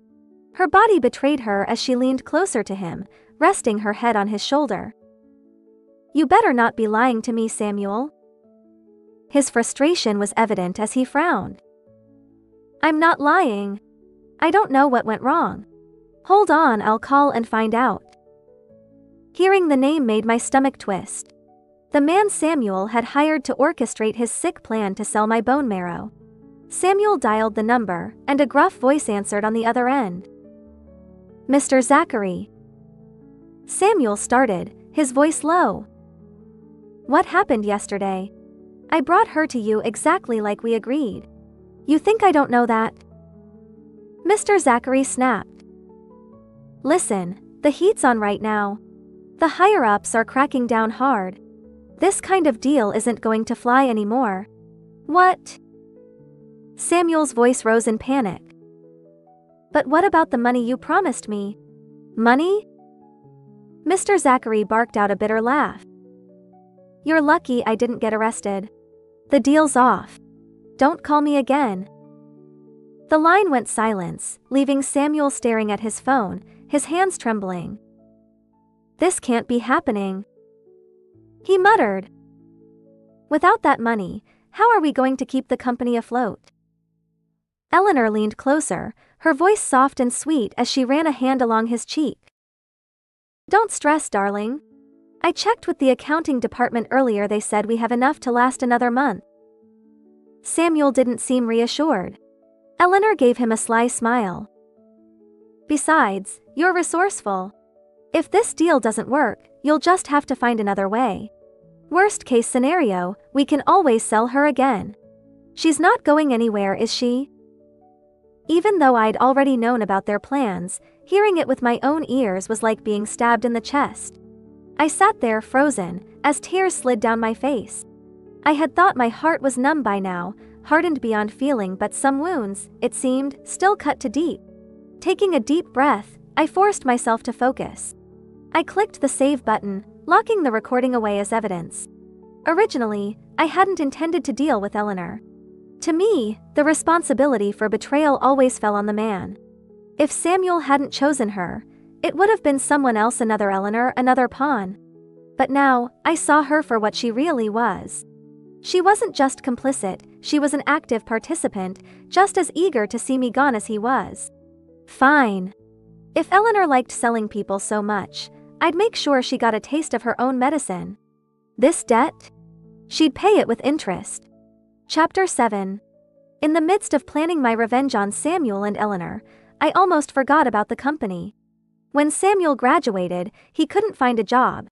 Her body betrayed her as she leaned closer to him, resting her head on his shoulder. You better not be lying to me, Samuel. His frustration was evident as he frowned. I'm not lying. I don't know what went wrong. Hold on, I'll call and find out. Hearing the name made my stomach twist. The man Samuel had hired to orchestrate his sick plan to sell my bone marrow. Samuel dialed the number, and a gruff voice answered on the other end. Mr. Zachary. Samuel started, his voice low. What happened yesterday? I brought her to you exactly like we agreed. You think I don't know that? Mr. Zachary snapped. Listen, the heat's on right now. The higher-ups are cracking down hard. This kind of deal isn't going to fly anymore. What? Samuel's voice rose in panic. But what about the money you promised me? Money? Mr. Zachary barked out a bitter laugh. You're lucky I didn't get arrested. The deal's off. Don't call me again. The line went silence, leaving Samuel staring at his phone, his hands trembling. This can't be happening, he muttered. Without that money, how are we going to keep the company afloat? Eleanor leaned closer, her voice soft and sweet as she ran a hand along his cheek. Don't stress, darling. I checked with the accounting department earlier. They said we have enough to last another month. Samuel didn't seem reassured. Eleanor gave him a sly smile. Besides, you're resourceful. If this deal doesn't work, you'll just have to find another way. Worst case scenario, we can always sell her again. She's not going anywhere, is she? Even though I'd already known about their plans, hearing it with my own ears was like being stabbed in the chest. I sat there frozen, as tears slid down my face. I had thought my heart was numb by now, hardened beyond feeling, but some wounds, it seemed, still cut to deep. Taking a deep breath, I forced myself to focus. I clicked the save button, locking the recording away as evidence. Originally, I hadn't intended to deal with Eleanor. To me, the responsibility for betrayal always fell on the man. If Samuel hadn't chosen her, it would have been someone else, another Eleanor, another pawn. But now, I saw her for what she really was. She wasn't just complicit, she was an active participant, just as eager to see me gone as he was. Fine. If Eleanor liked selling people so much, I'd make sure she got a taste of her own medicine. This debt? She'd pay it with interest. Chapter 7. In the midst of planning my revenge on Samuel and Eleanor, I almost forgot about the company. When Samuel graduated, he couldn't find a job.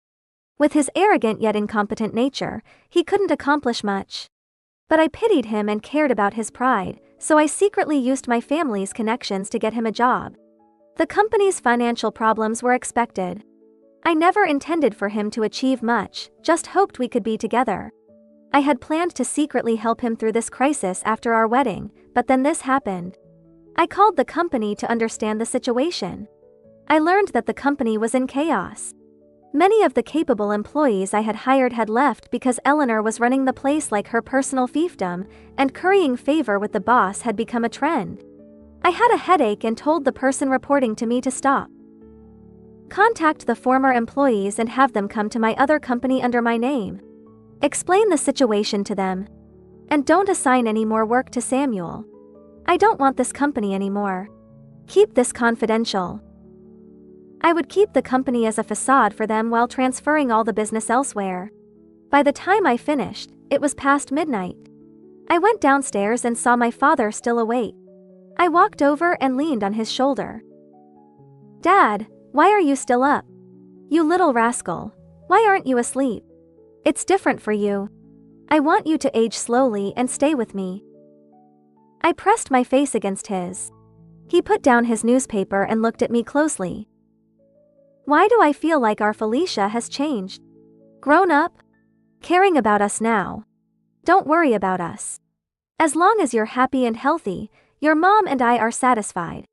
With his arrogant yet incompetent nature, he couldn't accomplish much. But I pitied him and cared about his pride, so I secretly used my family's connections to get him a job. The company's financial problems were expected. I never intended for him to achieve much, just hoped we could be together. I had planned to secretly help him through this crisis after our wedding, but then this happened. I called the company to understand the situation. I learned that the company was in chaos. Many of the capable employees I had hired had left because Eleanor was running the place like her personal fiefdom, and currying favor with the boss had become a trend. I had a headache and told the person reporting to me to stop. Contact the former employees and have them come to my other company under my name. Explain the situation to them. And don't assign any more work to Samuel. I don't want this company anymore. Keep this confidential. I would keep the company as a facade for them while transferring all the business elsewhere. By the time I finished, it was past midnight. I went downstairs and saw my father still awake. I walked over and leaned on his shoulder. Dad, why are you still up? You little rascal, why aren't you asleep? It's different for you. I want you to age slowly and stay with me. I pressed my face against his. He put down his newspaper and looked at me closely. Why do I feel like our Felicia has changed? Grown up? Caring about us now. Don't worry about us. As long as you're happy and healthy, your mom and I are satisfied.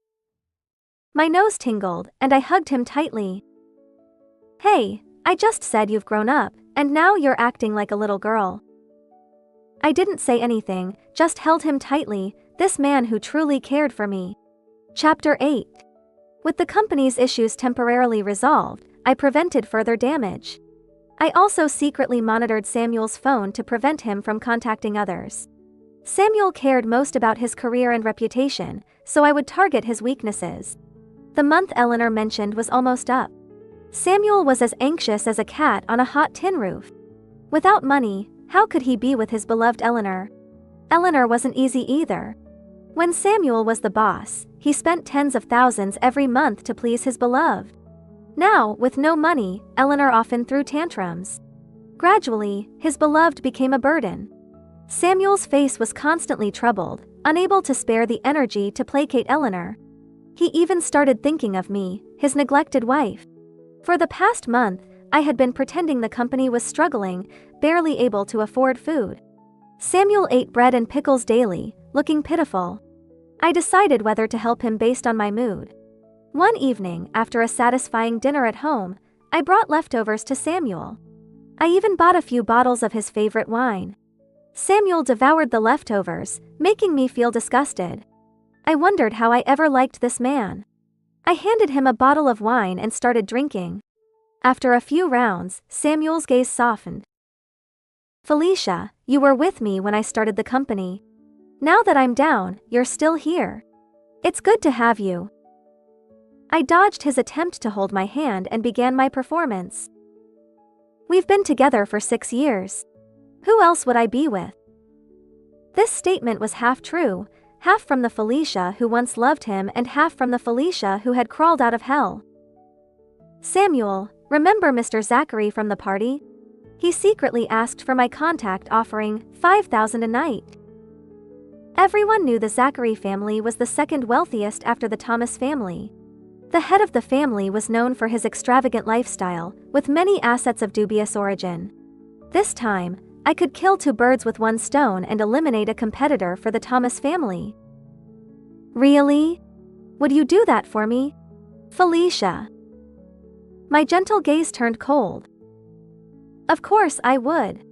My nose tingled, and I hugged him tightly. Hey, I just said you've grown up, and now you're acting like a little girl. I didn't say anything, just held him tightly, this man who truly cared for me. Chapter 8. With the company's issues temporarily resolved, I prevented further damage. I also secretly monitored Samuel's phone to prevent him from contacting others. Samuel cared most about his career and reputation, so I would target his weaknesses. The month Eleanor mentioned was almost up. Samuel was as anxious as a cat on a hot tin roof. Without money, how could he be with his beloved Eleanor? Eleanor wasn't easy either. When Samuel was the boss, he spent tens of thousands every month to please his beloved. Now, with no money, Eleanor often threw tantrums. Gradually, his beloved became a burden. Samuel's face was constantly troubled, unable to spare the energy to placate Eleanor. He even started thinking of me, his neglected wife. For the past month, I had been pretending the company was struggling, barely able to afford food. Samuel ate bread and pickles daily, looking pitiful. I decided whether to help him based on my mood. One evening, after a satisfying dinner at home, I brought leftovers to Samuel. I even bought a few bottles of his favorite wine. Samuel devoured the leftovers, making me feel disgusted. I wondered how I ever liked this man. I handed him a bottle of wine and started drinking. After a few rounds, Samuel's gaze softened. Felicia, you were with me when I started the company. Now that I'm down, you're still here. It's good to have you. I dodged his attempt to hold my hand and began my performance. We've been together for 6 years. Who else would I be with? This statement was half true, half from the Felicia who once loved him and half from the Felicia who had crawled out of hell. Samuel, remember Mr. Zachary from the party? He secretly asked for my contact, offering $5,000 a night. Everyone knew the Zachary family was the second wealthiest after the Thomas family. The head of the family was known for his extravagant lifestyle, with many assets of dubious origin. This time, I could kill 2 birds with 1 stone and eliminate a competitor for the Thomas family. Really? Would you do that for me? Felicia. My gentle gaze turned cold. Of course I would.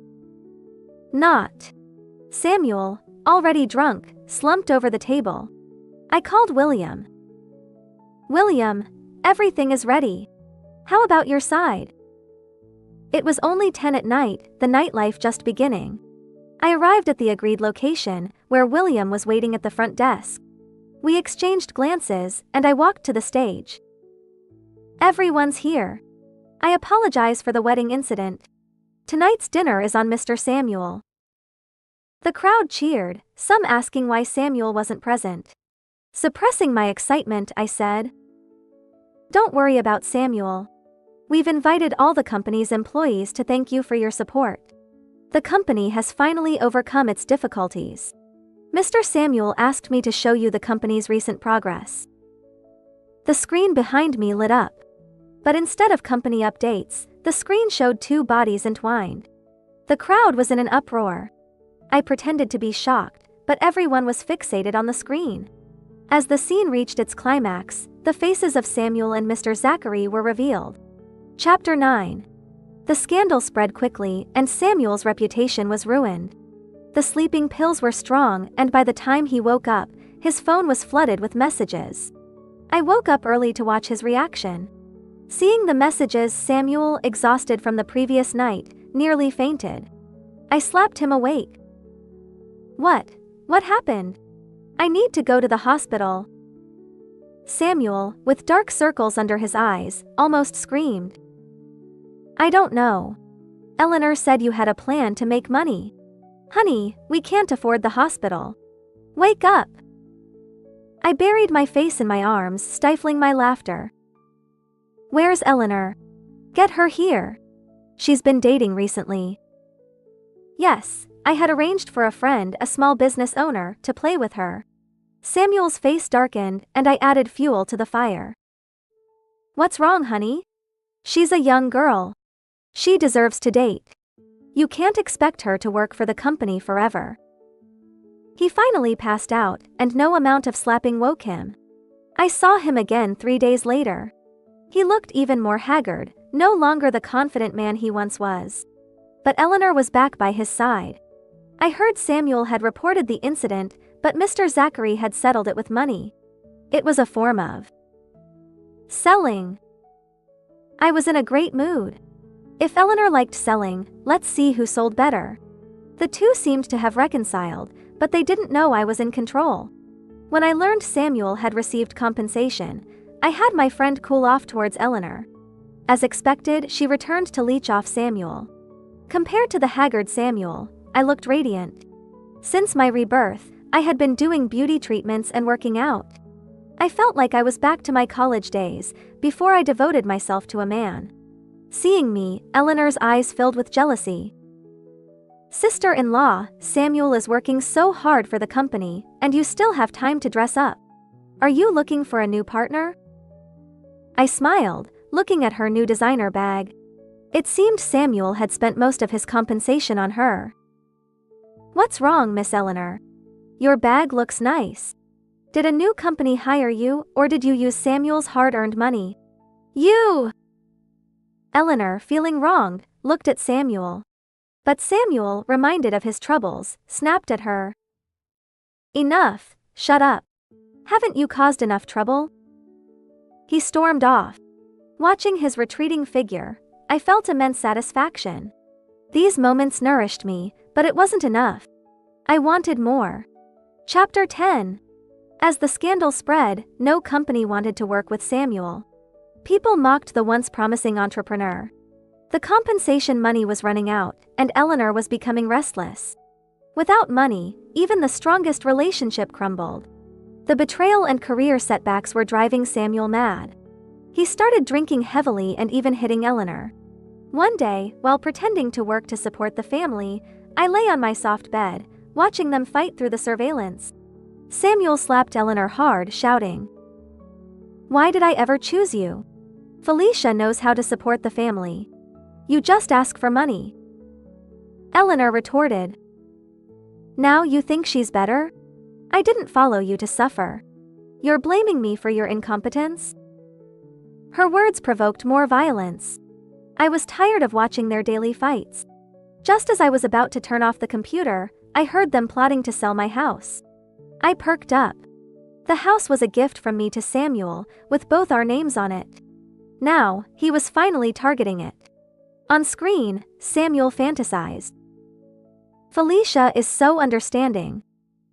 Not. Samuel, already drunk, slumped over the table. I called William. William, everything is ready. How about your side? It was only 10 at night, the nightlife just beginning. I arrived at the agreed location, where William was waiting at the front desk. We exchanged glances, and I walked to the stage. Everyone's here. I apologize for the wedding incident. Tonight's dinner is on Mr. Samuel. The crowd cheered, some asking why Samuel wasn't present. Suppressing my excitement, I said, "Don't worry about Samuel. We've invited all the company's employees to thank you for your support. The company has finally overcome its difficulties. Mr. Samuel asked me to show you the company's recent progress." The screen behind me lit up. But instead of company updates, the screen showed 2 bodies entwined. The crowd was in an uproar. I pretended to be shocked, but everyone was fixated on the screen. As the scene reached its climax, the faces of Samuel and Mr. Zachary were revealed. Chapter 9. The scandal spread quickly, and Samuel's reputation was ruined. The sleeping pills were strong, and by the time he woke up, his phone was flooded with messages. I woke up early to watch his reaction. Seeing the messages, Samuel, exhausted from the previous night, nearly fainted. I slapped him awake. What happened? I need to go to the hospital. Samuel, with dark circles under his eyes, almost screamed. I don't know. Eleanor said you had a plan to make money. Honey, we can't afford the hospital. Wake up. I buried my face in my arms, stifling my laughter. Where's Eleanor? Get her here. She's been dating recently. Yes, I had arranged for a friend, a small business owner, to play with her. Samuel's face darkened, and I added fuel to the fire. What's wrong, honey? She's a young girl. She deserves to date. You can't expect her to work for the company forever. He finally passed out, and no amount of slapping woke him. I saw him again 3 days later. He looked even more haggard, no longer the confident man he once was. But Eleanor was back by his side. I heard Samuel had reported the incident, but Mr. Zachary had settled it with money. It was a form of selling. I was in a great mood. If Eleanor liked selling, let's see who sold better. The 2 seemed to have reconciled, but they didn't know I was in control. When I learned Samuel had received compensation, I had my friend cool off towards Eleanor. As expected, she returned to leech off Samuel. Compared to the haggard Samuel, I looked radiant. Since my rebirth, I had been doing beauty treatments and working out. I felt like I was back to my college days, before I devoted myself to a man. Seeing me, Eleanor's eyes filled with jealousy. Sister-in-law, Samuel is working so hard for the company, and you still have time to dress up. Are you looking for a new partner? I smiled, looking at her new designer bag. It seemed Samuel had spent most of his compensation on her. What's wrong, Miss Eleanor? Your bag looks nice. Did a new company hire you, or did you use Samuel's hard-earned money? You! Eleanor, feeling wronged, looked at Samuel. But Samuel, reminded of his troubles, snapped at her. Enough, shut up. Haven't you caused enough trouble? He stormed off. Watching his retreating figure, I felt immense satisfaction. These moments nourished me, but it wasn't enough. I wanted more. Chapter 10. As the scandal spread, no company wanted to work with Samuel. People mocked the once promising entrepreneur. The compensation money was running out, and Eleanor was becoming restless. Without money, even the strongest relationship crumbled. The betrayal and career setbacks were driving Samuel mad. He started drinking heavily and even hitting Eleanor. One day, while pretending to work to support the family, I lay on my soft bed, watching them fight through the surveillance. Samuel slapped Eleanor hard, shouting, "Why did I ever choose you? Felicia knows how to support the family. You just ask for money." Eleanor retorted, "Now you think she's better? I didn't follow you to suffer. You're blaming me for your incompetence?" Her words provoked more violence. I was tired of watching their daily fights. Just as I was about to turn off the computer, I heard them plotting to sell my house. I perked up. The house was a gift from me to Samuel, with both our names on it. Now, he was finally targeting it. On screen, Samuel fantasized. "Felicia is so understanding.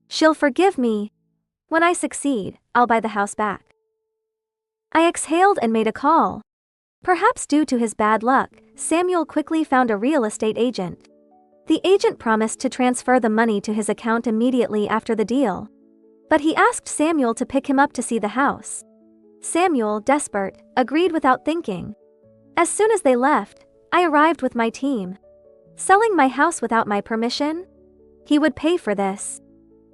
She'll forgive me. When I succeed, I'll buy the house back." I exhaled and made a call. Perhaps due to his bad luck, Samuel quickly found a real estate agent. The agent promised to transfer the money to his account immediately after the deal. But he asked Samuel to pick him up to see the house. Samuel, desperate, agreed without thinking. As soon as they left, I arrived with my team. Selling my house without my permission? He would pay for this.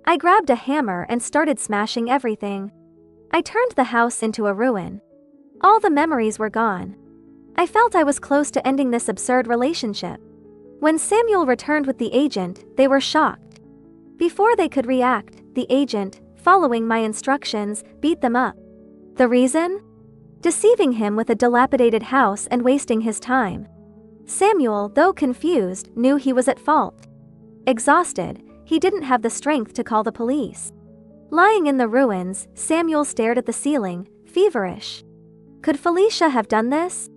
I grabbed a hammer and started smashing everything. I turned the house into a ruin. All the memories were gone. I felt I was close to ending this absurd relationship. When Samuel returned with the agent, they were shocked. Before they could react, the agent, following my instructions, beat them up. The reason? Deceiving him with a dilapidated house and wasting his time. Samuel, though confused, knew he was at fault. Exhausted, he didn't have the strength to call the police. Lying in the ruins, Samuel stared at the ceiling, feverish. Could Felicia have done this?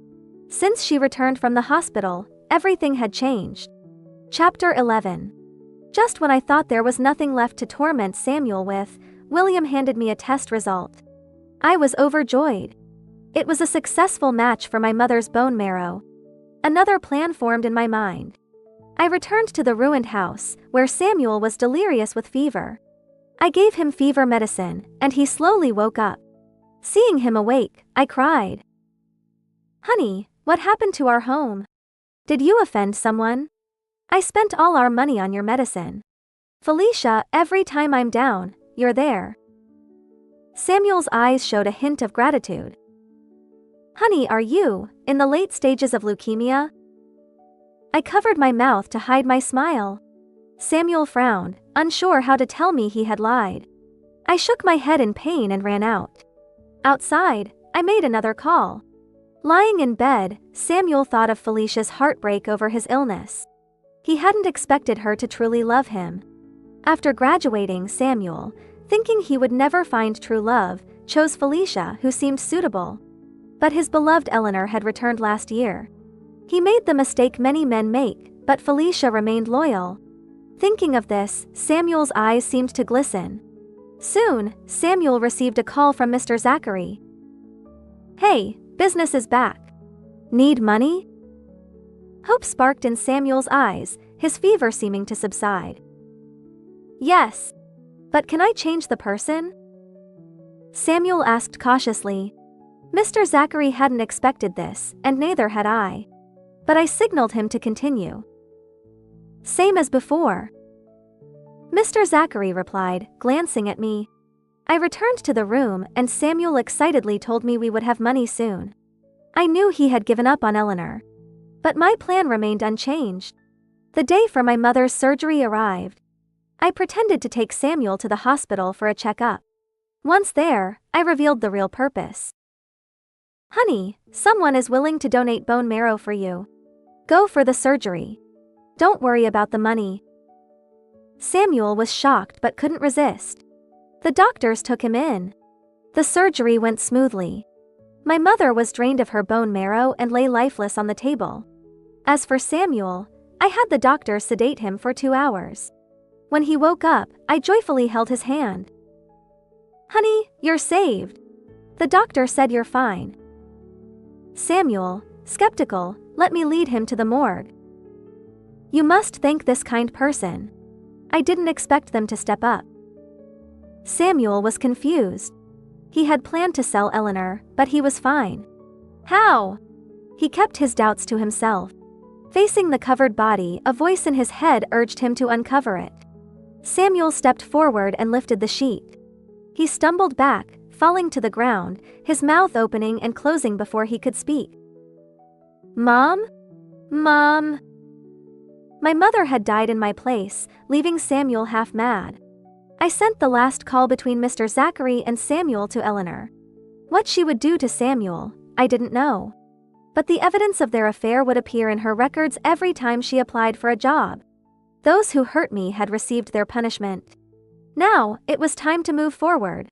Since she returned from the hospital, everything had changed. Chapter 11. Just when I thought there was nothing left to torment Samuel with, William handed me a test result. I was overjoyed. It was a successful match for my mother's bone marrow. Another plan formed in my mind. I returned to the ruined house, where Samuel was delirious with fever. I gave him fever medicine, and he slowly woke up. Seeing him awake, I cried, "Honey, what happened to our home? Did you offend someone? I spent all our money on your medicine. Felicia, every time I'm down, you're there." Samuel's eyes showed a hint of gratitude. "Honey, are you in the late stages of leukemia?" I covered my mouth to hide my smile. Samuel frowned, unsure how to tell me he had lied. I shook my head in pain and ran out. Outside, I made another call. Lying in bed, Samuel thought of Felicia's heartbreak over his illness. He hadn't expected her to truly love him. After graduating, Samuel, thinking he would never find true love, chose Felicia, who seemed suitable. But his beloved Eleanor had returned last year. He made the mistake many men make, but Felicia remained loyal. Thinking of this, Samuel's eyes seemed to glisten. Soon, Samuel received a call from Mr. Zachary. "Hey, business is back. Need money?" Hope sparked in Samuel's eyes, his fever seeming to subside. "Yes. But can I change the person?" Samuel asked cautiously. Mr. Zachary hadn't expected this, and neither had I. But I signaled him to continue. "Same as before." Mr. Zachary replied, glancing at me. I returned to the room, and Samuel excitedly told me we would have money soon. I knew he had given up on Eleanor. But my plan remained unchanged. The day for my mother's surgery arrived. I pretended to take Samuel to the hospital for a checkup. Once there, I revealed the real purpose. "Honey, someone is willing to donate bone marrow for you. Go for the surgery. Don't worry about the money." Samuel was shocked but couldn't resist. The doctors took him in. The surgery went smoothly. My mother was drained of her bone marrow and lay lifeless on the table. As for Samuel, I had the doctor sedate him for 2 hours. When he woke up, I joyfully held his hand. "Honey, you're saved. The doctor said you're fine." Samuel, skeptical, let me lead him to the morgue. "You must thank this kind person. I didn't expect them to step up." Samuel was confused. He had planned to sell Eleanor, but he was fine. How? He kept his doubts to himself. Facing the covered body, a voice in his head urged him to uncover it. Samuel stepped forward and lifted the sheet. He stumbled back, falling to the ground, his mouth opening and closing before he could speak. "Mom? Mom?" My mother had died in my place, leaving Samuel half mad. I sent the last call between Mr. Zachary and Samuel to Eleanor. What she would do to Samuel, I didn't know. But the evidence of their affair would appear in her records every time she applied for a job. Those who hurt me had received their punishment. Now, it was time to move forward.